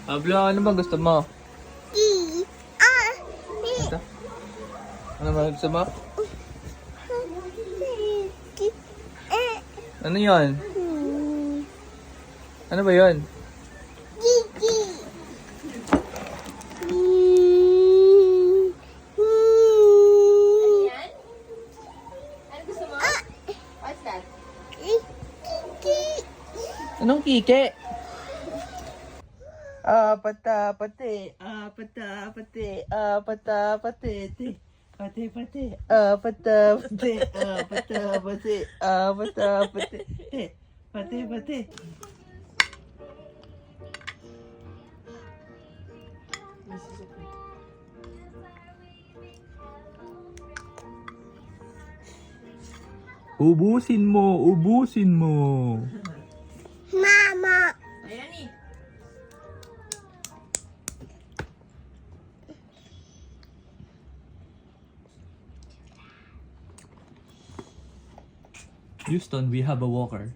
Pablo, ano bang gusto mo? Ito? Ano bang gusto mo? Ano yon? Ano ba yon? Anong kike? Pati, ubusin mo. Mama. Ayan eh. Houston, we have a walker.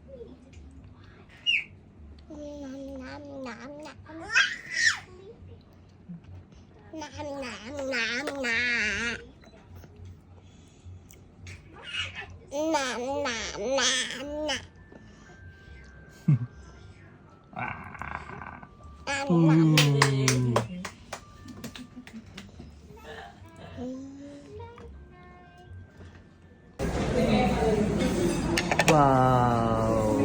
Wow.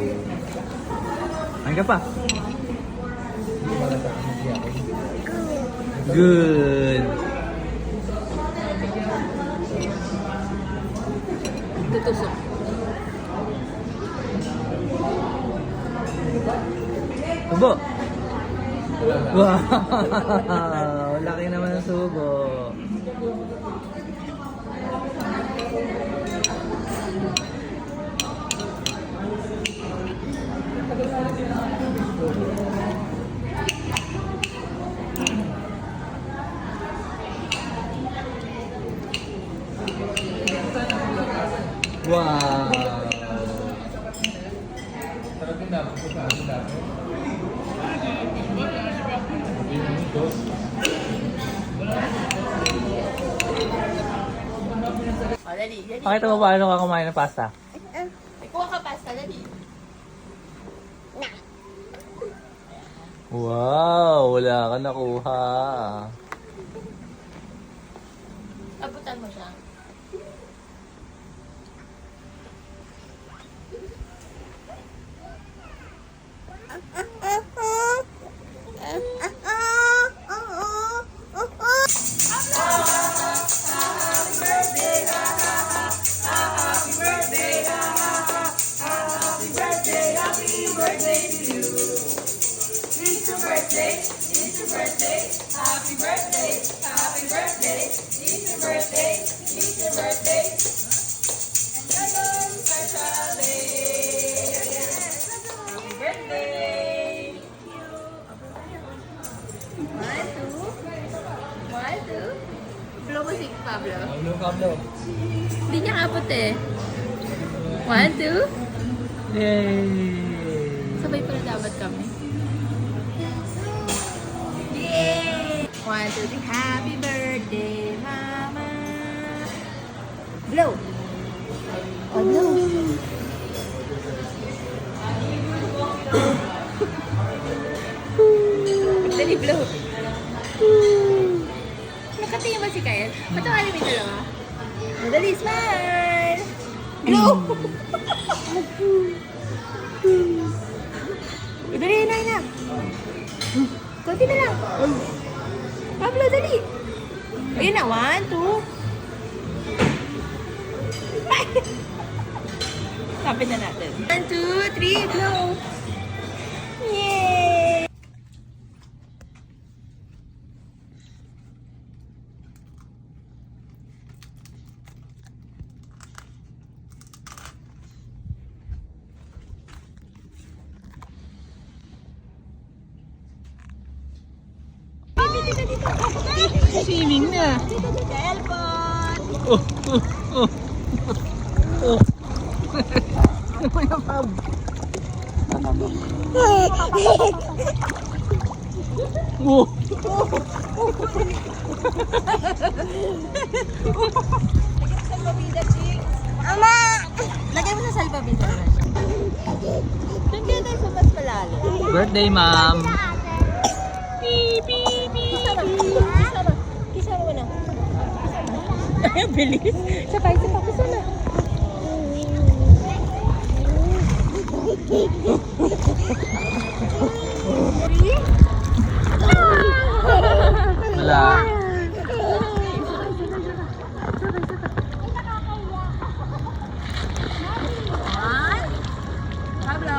Ano ka pa? Good. Tutusok. Subo. Wow. Laki naman ng subo. Wow. O, dali. Pakita mo paano ka kumain ng pasta. May kuha ka pasta, dali. Wow, wala ka nakuha. Abutan mo siya. Blow mo si Pablo. Pablo. Hindi niya kapot eh. 1, 2. Yay! Sabay pala dapat kami. Yay! 1, 2, 3. Happy birthday, Mama! Blow! Oh, blow! Dali, blow! Nakatingin ba si Kyle? Patawalin mo yung dalawa. Dali, smile! Blow! Dali, na. Kunti na lang. Pablo, dali. Ayun na, 1, 2. Kapit na natin. 1, 2, 3, blow. Yay! Swimming na. Cellphone! Ano yung pub? Oh. Salbabida, Ching. Mama! Lagay mo sa salbabida na siya. Doon kaya tayo sa mas malalim. Birthday, ma'am. Kisama. Kisama. Kisama mo na. Ay, bilis. Sabay, sabay. Kisama. Wala. Pablo.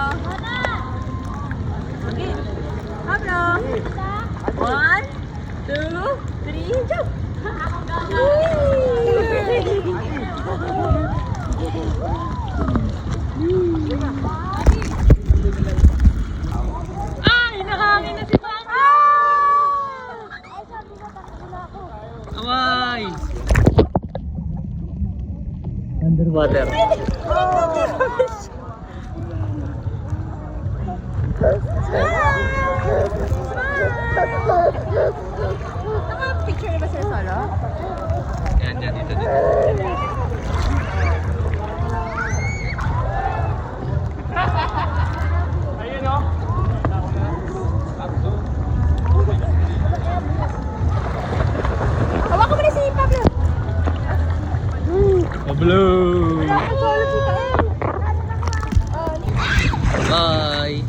Okay. Pablo. 1, 2, 3, jump. Ay, nakahangin na si Mama! Away! Underwater. Picture na ba sila solo? Yan, yan, dito. Ayun, oh. Hawakan mo na si Pablo. Pablo! Solo si Kael. Bye!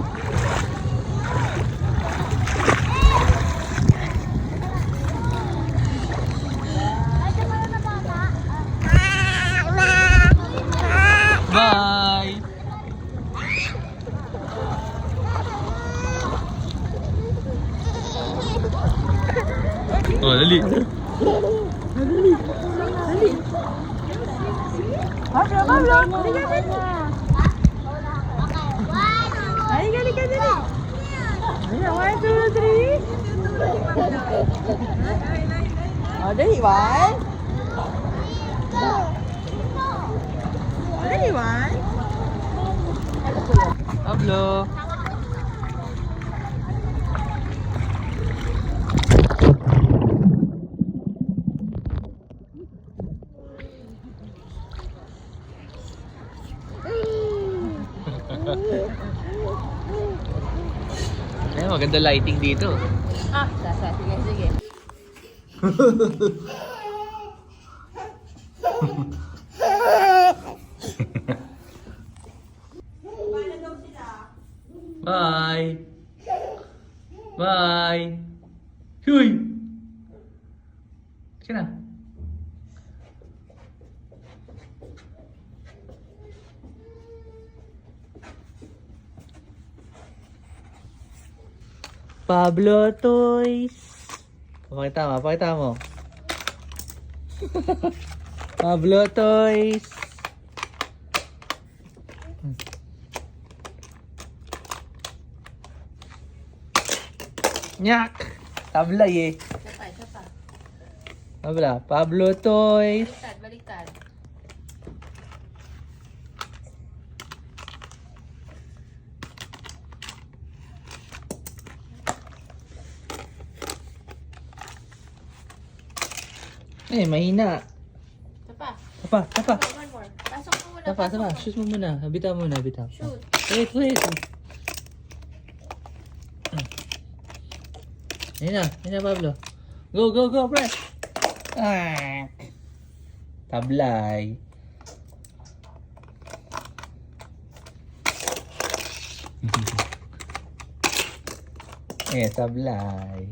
Bye! Oh, dali. Pablo, Pablo. Halika, halika. Halika, halika, dali. Halika, 1, 2, 3. Oh, dali, 1. Oh, dali, 1. Pablo. Ay, maganda lighting dito. Ah, sige, sige. Bye. Bye. Huy. Sina? Pablo Toys. Pakita mo, pakita mo. Pablo Toys. Nyak! Tablay eh. Isa pa. Tabla. Pablo Toys. Baliktad. Eh, mahina. Isa pa. Tapa, tapa. One more. Pasok mo muna. Tapa, tapa. Shoot mo muna. Bitaw muna, bitaw. Shoot. Wait, wait. Ayun na, Pablo. Go, go, go, press. Ah. Tablay. Tablay.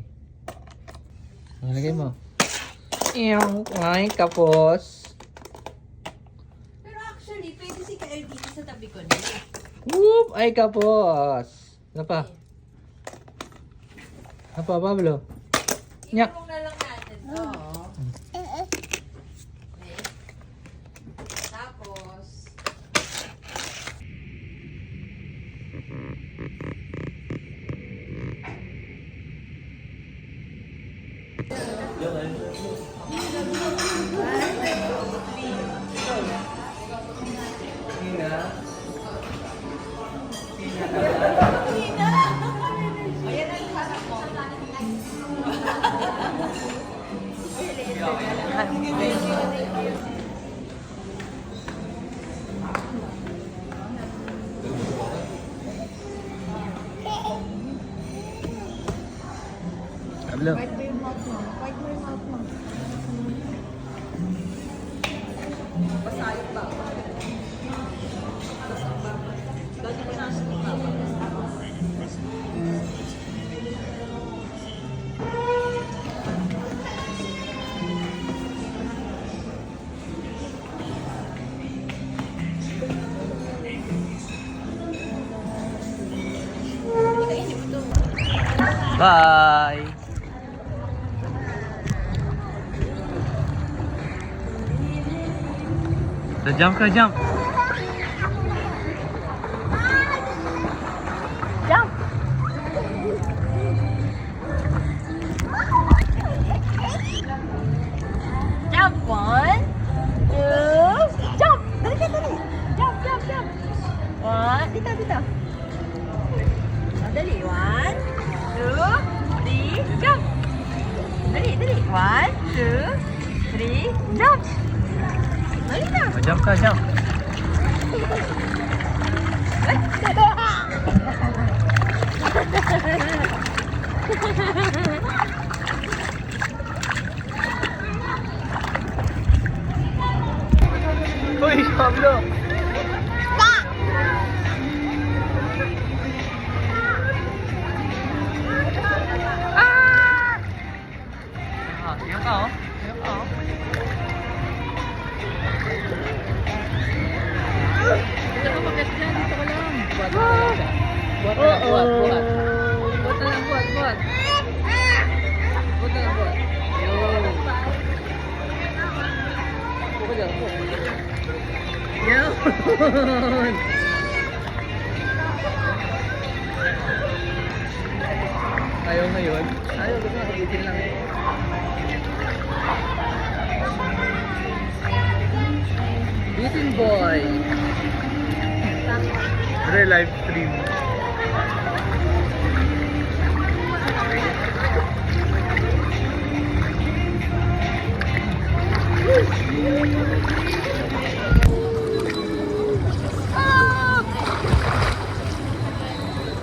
Ano lagay mo? Ay, kapos. Pero actually, pwede si Kael dito sa tabi ko niya. Whoop! Ay, kapos. Ano pa? Ano pa, Pablo? Nyak. Ikulong na lang natin to. Okay. Tapos, ayan ang harap mo. Pablo. Wipe mo yung mouth mo. Wipe mo yung mouth mo. Pasayot ba? Dati mo nasa Bye! So, jump ka, jump! Jump! Jump! 1, 2, jump! Dali, dali! Jump, jump, jump! 1, dito, dito. Dali, 1, 2, 3, jump! Dali, dali. 1, 2, 3, jump! Dali na! Oh, jump ka, jump! Uy, Pablo! Yung ka, oh. Yung ka, oh. Dito ka pagkat dyan. Dito ka lang. Buhat na lang siya. Buhat na lang, buhat, buhat. Buhat na lang, buhat, buhat. Buhat na lang, buhat. Yo. Buka dyan, buka. Yun. Ayaw ngayon. Ayaw, gusto na kagitin lang eh. Bitin boy. Re live stream.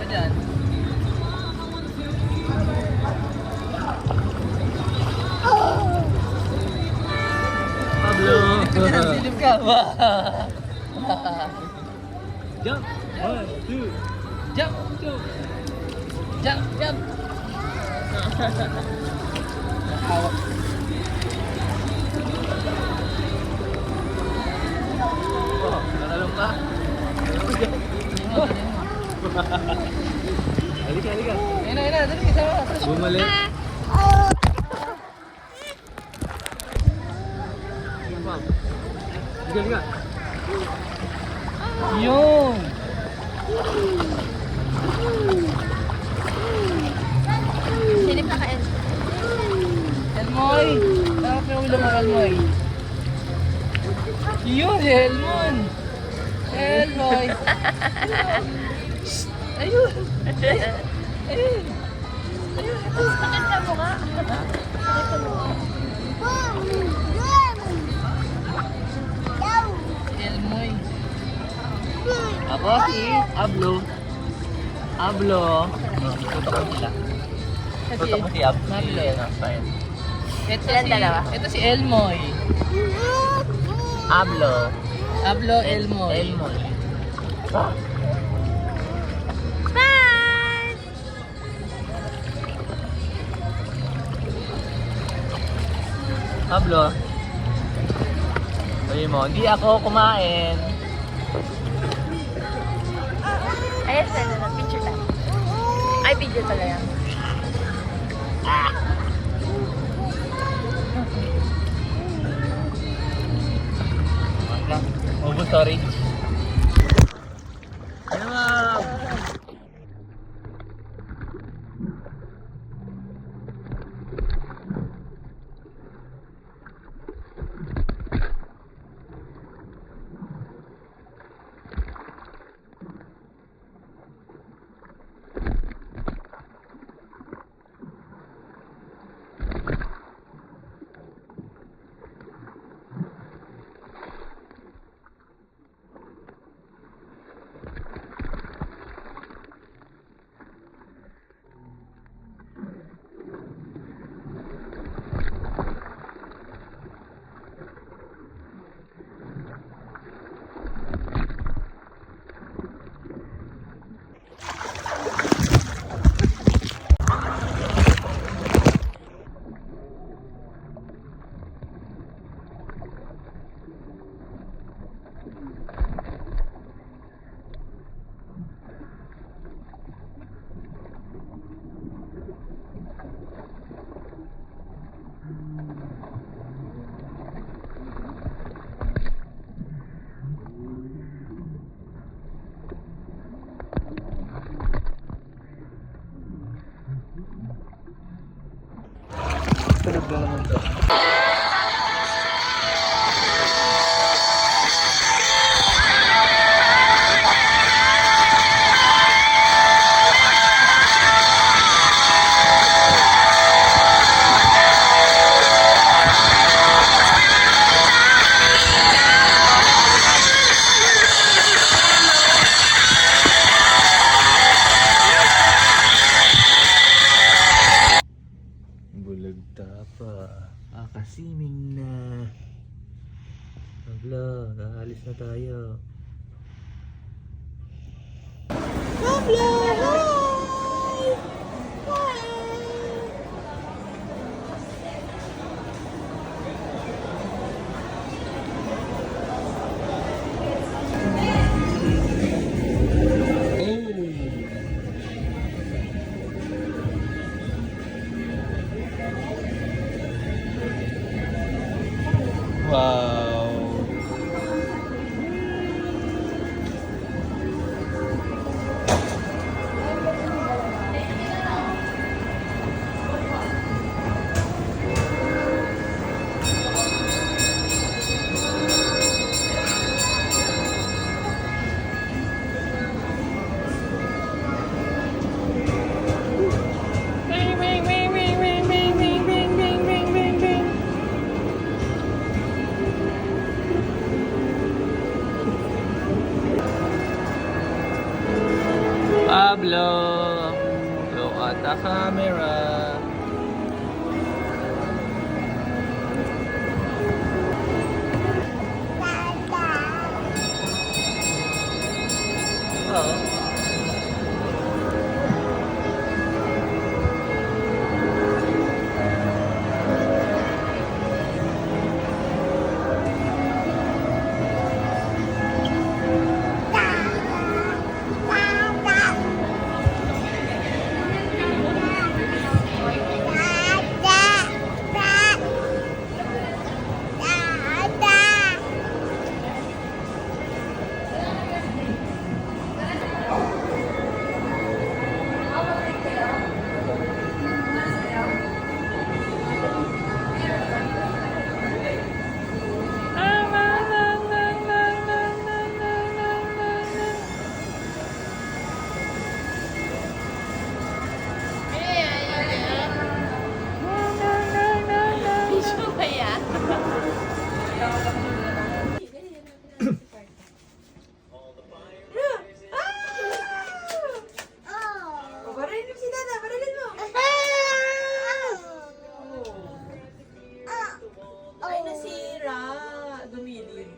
Ayan. Pablo. Silip ka. Jump. 1, 2. Jump. Jump. Jump. Jump. Nakawak. Oh, nakalong ka. Halika, halika. Ayun na, ayun na. Dali, sama. Bumalik. Halika, halika. Yun! Silip na ka, El. Elmoy! Tama pa yung ulo mo, Elmoy. Yun, si Elmon! Elmoy! Ayun! Ayun! Ayun! Sakit ka mo nga. Sakit ka mo nga. Si Elmoy. Ako si Ablo. Ablo. Tutok mo sila. Tutok mo si Ablo. Ablo. Ito si Elmoy. Ablo. Ablo, Elmoy. Elmoy. Bye! Pablo. Sabi mo, hindi ako kumain. Ayos na, picture lang. Ay, video pala yan. Oh, sorry. Ano ma'am? Tulog na naman to. Bulagta pa. Kasiming na. Abla, aalis na tayo. Pablo, hi! Hi! Wow. Pablo, look at the camera. Oh.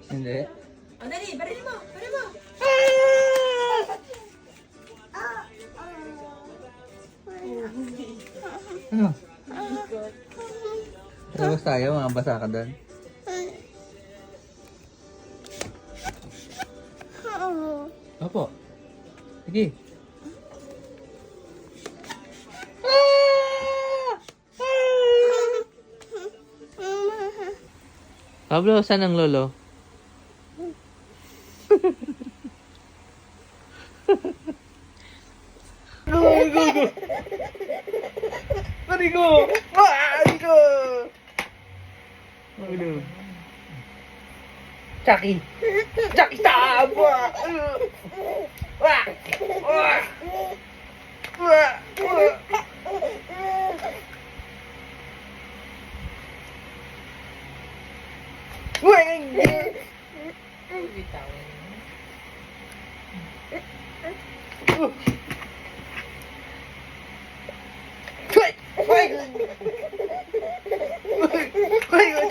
Hindi. O, dali, barilin mo, barilin mo. Ano? Labas tayo, mga basa ka doon. Opo. Sige. Pablo, saan ang lolo? Marigo! Marigo! Marigo! Chucky! Chucky, stop! Wah! Wah! Wah! Wah!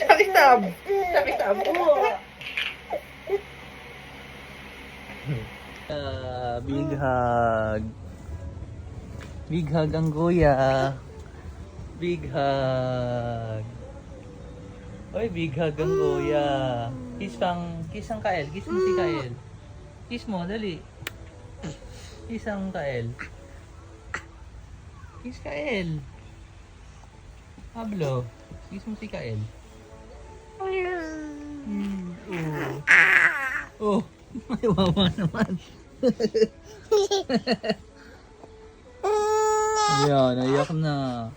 Chucky, stop! Chucky, stop! Big hug. Big hug ang kuya. Big hug. Oy, big hug ang kuya. Kiss ang Kael. Kiss mo si Kael. Kiss mo, dali. Kiss ang Kael. Kiss Kael. Pablo, kiss mo si Kael. Oh, may wawa naman. Ayan, naiyak na.